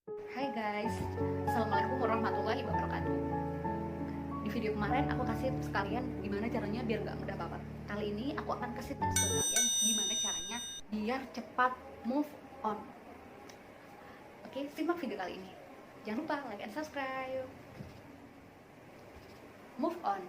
Hai guys, Assalamualaikum warahmatullahi wabarakatuh. Di video kemarin aku kasih tips kalian gimana caranya biar nggak mudah baper. Kali ini aku akan kasih tips ke kalian gimana caranya biar cepat move on. Oke, simak video kali ini. Jangan lupa like and subscribe. Move on.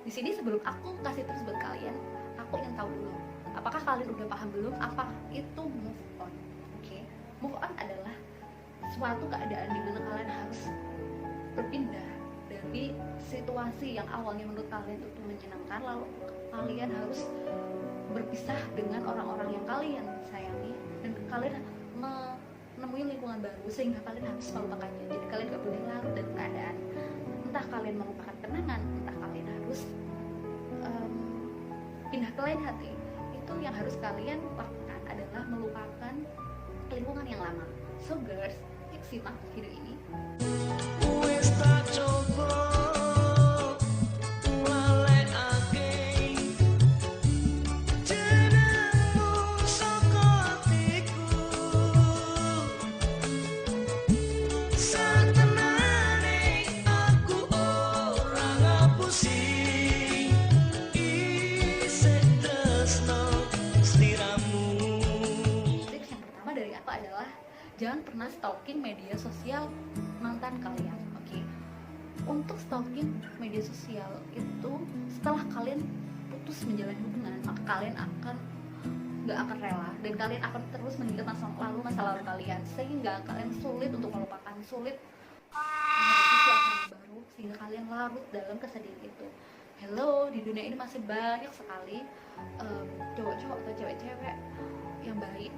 Di sini sebelum aku kasih tips buat kalian, aku ingin tahu dulu, apakah kalian udah paham belum apa itu move on? Oke, move on adalah suatu keadaan di mana kalian harus berpindah dari situasi yang awalnya menurut kalian itu menyenangkan, lalu kalian harus berpisah dengan orang-orang yang kalian sayangi dan kalian menemui lingkungan baru sehingga kalian harus melupakannya. Jadi kalian gak boleh larut dalam keadaan, entah kalian melupakan kenangan, entah kalian harus pindah ke lain hati. Itu yang harus kalian lakukan adalah melupakan lingkungan yang lama. So girls, simak video ini. Tips yang pertama dari aku adalah jangan pernah stalking media sosial mantan kalian. Oke, untuk stalking media sosial itu setelah kalian putus menjalin hubungan, maka kalian nggak akan rela dan kalian akan terus mengingat masa lalu kalian, sehingga kalian sulit untuk melupakan, sulit menghadapi suasana baru, sehingga kalian larut dalam kesedihan itu. Hello, di dunia ini masih banyak sekali cowok-cowok atau cewek-cewek yang baik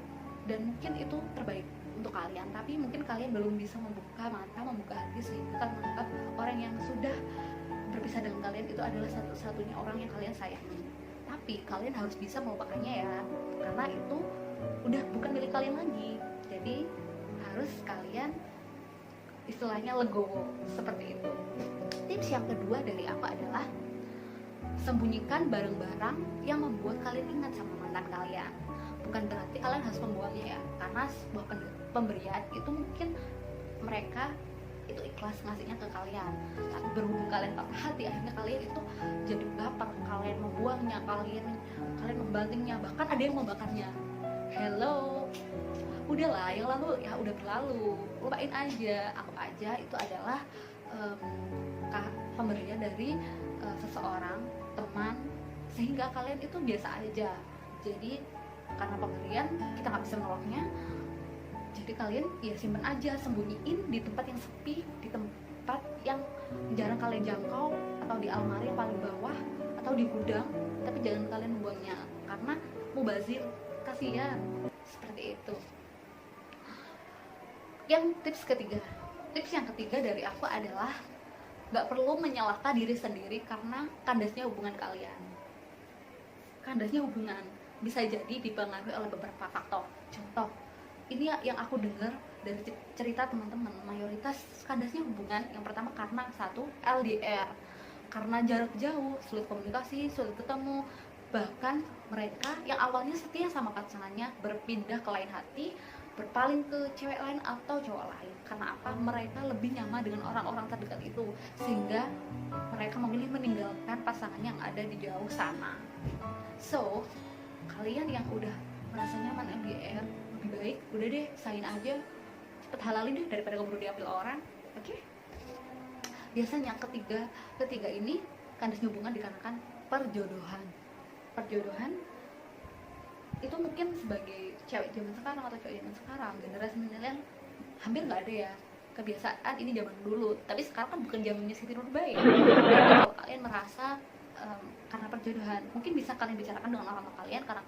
dan mungkin itu terbaik untuk kalian, tapi mungkin kalian belum bisa membuka mata, membuka hati sehingga kalian menganggap orang yang sudah berpisah dengan kalian itu adalah satu-satunya orang yang kalian sayangi. Tapi kalian harus bisa melupakannya ya, karena itu udah bukan milik kalian lagi. Jadi harus kalian istilahnya legowo seperti itu. Tips yang kedua dari aku adalah sembunyikan barang-barang yang membuat kalian ingat sama mantan kalian. Bukan berarti kalian harus membuangnya ya, karena sebuah pemberian itu mungkin mereka itu ikhlas ngasihnya ke kalian, tapi berhubung kalian patah hati, akhirnya kalian itu jadi baper, kalian membuangnya, kalian membantingnya, bahkan ada yang membakarnya. Hello, udahlah, yang lalu ya udah berlalu, lupain aja. Anggap aja itu adalah pemberian dari seseorang, teman, sehingga kalian itu biasa aja. Jadi karena pemberian kita nggak bisa menolaknya, jadi kalian ya simpen aja, sembunyiin di tempat yang sepi, di tempat yang jarang kalian jangkau, atau di almari yang paling bawah, atau di gudang, tapi jangan kalian membuangnya karena mubazir, kasihan. Seperti itu. Tips yang ketiga dari aku adalah gak perlu menyalahkan diri sendiri karena kandasnya hubungan kalian. Kandasnya hubungan bisa jadi dipengaruhi oleh beberapa faktor. Contoh, ini yang aku dengar dari cerita teman-teman, mayoritas kandasnya hubungan yang pertama karena satu, LDR, karena jarak jauh, sulit komunikasi, sulit ketemu, bahkan mereka yang awalnya setia sama pasangannya berpindah ke lain hati, berpaling ke cewek lain atau cowok lain. Karena apa? Mereka lebih nyaman dengan orang-orang terdekat itu, sehingga mereka memilih meninggalkan pasangan yang ada di jauh sana. So, kalian yang udah merasa nyaman LDR, lebih baik udah deh sayin aja, cepet halalin deh daripada keburu diambil orang. Oke? Biasanya ketiga ini kandasnya hubungan dikarenakan perjodohan itu mungkin sebagai cewek zaman sekarang atau cowok zaman sekarang, generasi milenial hampir nggak ada ya kebiasaan ini. Zaman dulu, tapi sekarang kan bukan zamannya Siti Nurbaya. Kalau kalian merasa karena perjodohan, mungkin bisa kalian bicarakan dengan orang tua kalian, karena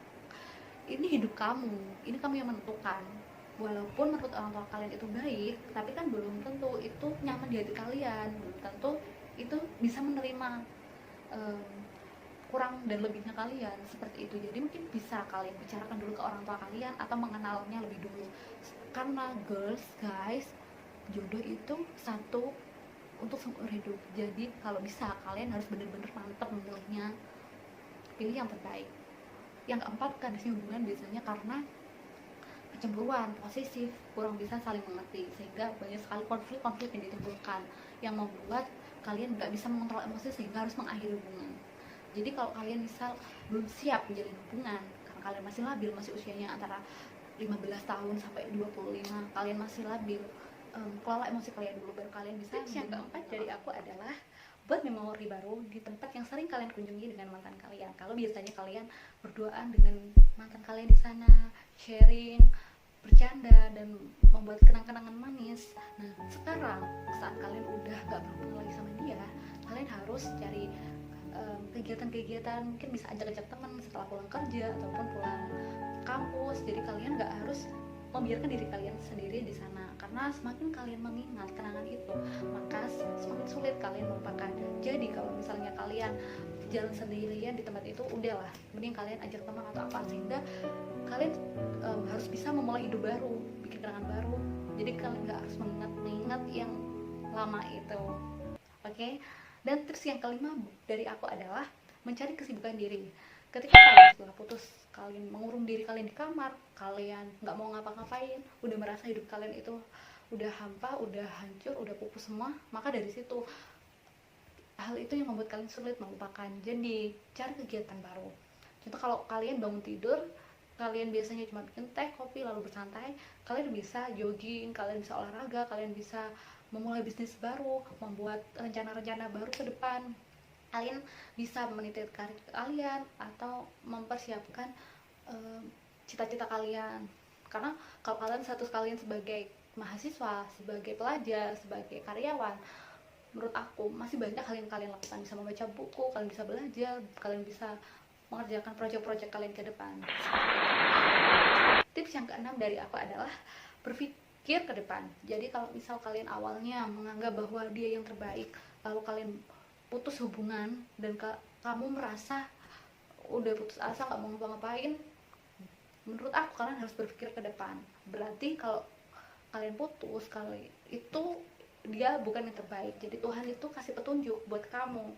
ini hidup kamu, ini kamu yang menentukan. Walaupun menurut orang tua kalian itu baik, tapi kan belum tentu itu nyaman di hati kalian, belum tentu itu bisa menerima kurang dan lebihnya kalian, seperti itu. Jadi mungkin bisa kalian bicarakan dulu ke orang tua kalian atau mengenalnya lebih dulu, karena guys, jodoh itu satu untuk seumur hidup. Jadi kalau bisa kalian harus benar-benar mantap memilihnya, pilih yang terbaik. Yang keempat, kandasnya hubungan biasanya karena kecemburuan, posesif, kurang bisa saling mengerti, sehingga banyak sekali konflik-konflik yang ditimbulkan yang membuat kalian nggak bisa mengontrol emosi sehingga harus mengakhiri hubungan. Jadi kalau kalian misal belum siap menjalin hubungan karena kalian masih labil, masih usianya antara 15 tahun sampai 25, kalian masih labil, kelola emosi kalian dulu baru kalian bisa. Yang keempat dari aku adalah buat memori baru di tempat yang sering kalian kunjungi dengan mantan kalian. Kalau biasanya kalian berduaan dengan mantan kalian di sana, sharing, bercanda, dan membuat kenang-kenangan manis. Nah, sekarang saat kalian udah gak berhubung lagi sama dia, kalian harus cari kegiatan-kegiatan, mungkin bisa ajak-ajak teman setelah pulang kerja ataupun pulang kampus. Jadi kalian gak harus membiarkan diri kalian sendiri di sana, karena semakin kalian mengingat kenangan itu, maka semakin sulit kalian melupakan. Jadi kalau misalnya kalian jalan sendirian di tempat itu, udahlah, mending kalian ajak teman atau apa, sehingga kalian harus bisa memulai hidup baru, bikin kenangan baru. Jadi kalian nggak harus mengingat yang lama itu. Oke? Dan tips yang kelima dari aku adalah mencari kesibukan diri. Ketika kalian setelah putus, kalian mengurung diri kalian di kamar, kalian nggak mau ngapa-ngapain, udah merasa hidup kalian itu udah hampa, udah hancur, udah pupus semua, maka dari situ hal itu yang membuat kalian sulit melupakan. Jadi cari kegiatan baru. Contoh, kalau kalian bangun tidur, kalian biasanya cuma bikin teh, kopi, lalu bersantai, kalian bisa jogging, kalian bisa olahraga, kalian bisa memulai bisnis baru, membuat rencana-rencana baru ke depan. Kalian bisa meniti karir kalian atau mempersiapkan cita-cita kalian. Karena kalau kalian status kalian sebagai mahasiswa, sebagai pelajar, sebagai karyawan, menurut aku masih banyak hal yang kalian lakukan. Bisa membaca buku, kalian bisa belajar, kalian bisa mengerjakan proyek-proyek kalian ke depan. Tips yang keenam dari aku adalah berpikir ke depan. Jadi kalau misal kalian awalnya menganggap bahwa dia yang terbaik, lalu kalian putus hubungan dan kamu merasa udah putus asa, gak mau ngapa-ngapain, menurut aku kalian harus berpikir ke depan. Berarti kalau kalian putus, kali itu dia bukan yang terbaik. Jadi Tuhan itu kasih petunjuk buat kamu.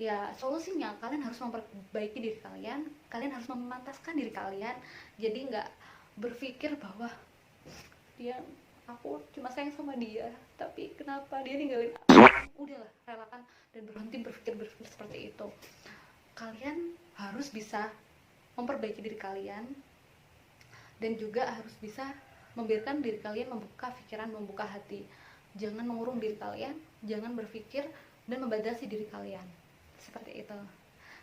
Ya, solusinya kalian harus memperbaiki diri kalian, kalian harus memantaskan diri kalian. Jadi nggak berpikir bahwa aku cuma sayang sama dia, tapi kenapa dia ninggalin aku. Udahlah, relakan dan berhenti berpikir seperti itu. Kalian harus bisa memperbaiki diri kalian, dan juga harus bisa membiarkan diri kalian membuka pikiran, membuka hati. Jangan mengurung diri kalian, jangan berpikir dan membatasi diri kalian. Seperti itu.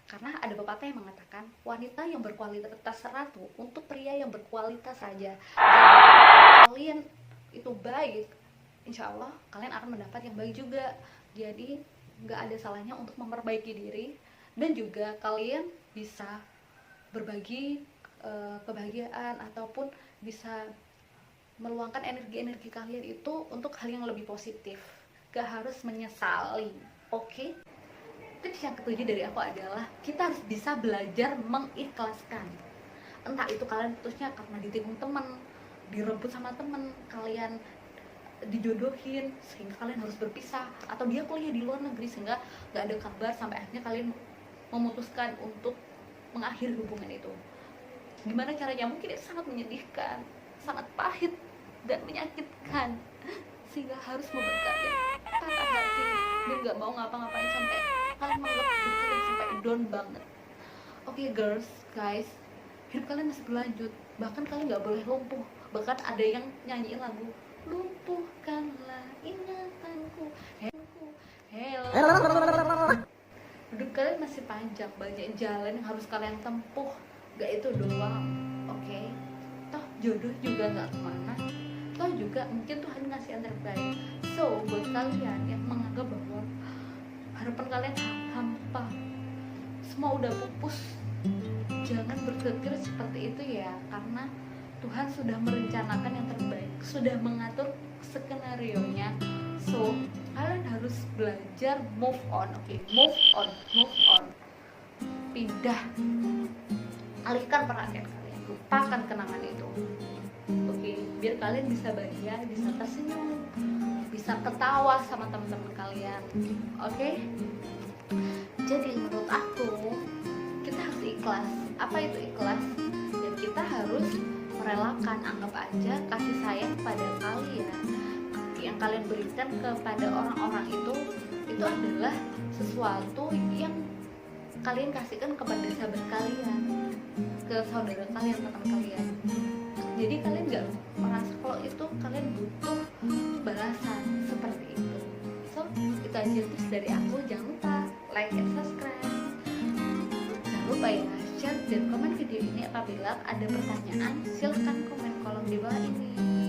Karena ada pepatah yang mengatakan, wanita yang berkualitas ratu untuk pria yang berkualitas saja. Jadi kalian itu baik, insya Allah kalian akan mendapat yang baik juga. Jadi nggak ada salahnya untuk memperbaiki diri, dan juga kalian bisa berbagi kebahagiaan ataupun bisa meluangkan energi-energi kalian itu untuk hal yang lebih positif. Gak harus menyesali. Oke? Tips yang ketujuh dari aku adalah kita harus bisa belajar mengikhlaskan. Entah itu kalian putusnya karena ditikung teman, direbut sama teman, kalian dijodohin sehingga kalian harus berpisah, atau dia kuliah di luar negeri sehingga gak ada kabar sampai akhirnya kalian memutuskan untuk mengakhiri hubungan itu. Gimana caranya? Mungkin itu sangat menyedihkan, sangat pahit dan menyakitkan, sehingga harus membuat kalian patah hati dan gak mau ngapa-ngapain sampai kalian menganggap hidup kalian sampai down banget. Oke, guys, hidup kalian masih berlanjut, bahkan kalian gak boleh lumpuh. Bahkan ada yang nyanyiin lagu lumpuhkanlah ingatanku, hello. Hidup kalian masih panjang, banyak jalan yang harus kalian tempuh, gak itu doang. Oke? Toh jodoh juga gak kemana, toh juga mungkin Tuhan ngasih yang terbaik. So buat kalian yang menganggap bahwa harapan kalian hampa, semua udah pupus, jangan berpikir seperti itu ya. Karena Tuhan sudah merencanakan yang terbaik, sudah mengatur skenario-nya. So kalian harus belajar move on. Oke? Move on, pindah, alihkan perhatian kalian, lupakan kenangan itu. Oke, biar kalian bisa bahagia, bisa tersenyum, bisa ketawa sama teman-teman kalian. Oke? Jadi menurut aku kita harus ikhlas. Apa itu ikhlas? Dan kita harus relakan, anggap aja kasih sayang pada kalian yang kalian berikan kepada orang-orang itu adalah sesuatu yang kalian kasihkan kepada sahabat kalian, ke saudara kalian, teman kalian. Jadi kalian nggak merasa kalau itu kalian butuh balasan seperti itu. So itu aja tips dari aku. Jangan lupa like and subscribe. Jangan lupa ya share dan komen video ini. Apabila ada pertanyaan silahkan komen kolom di bawah ini.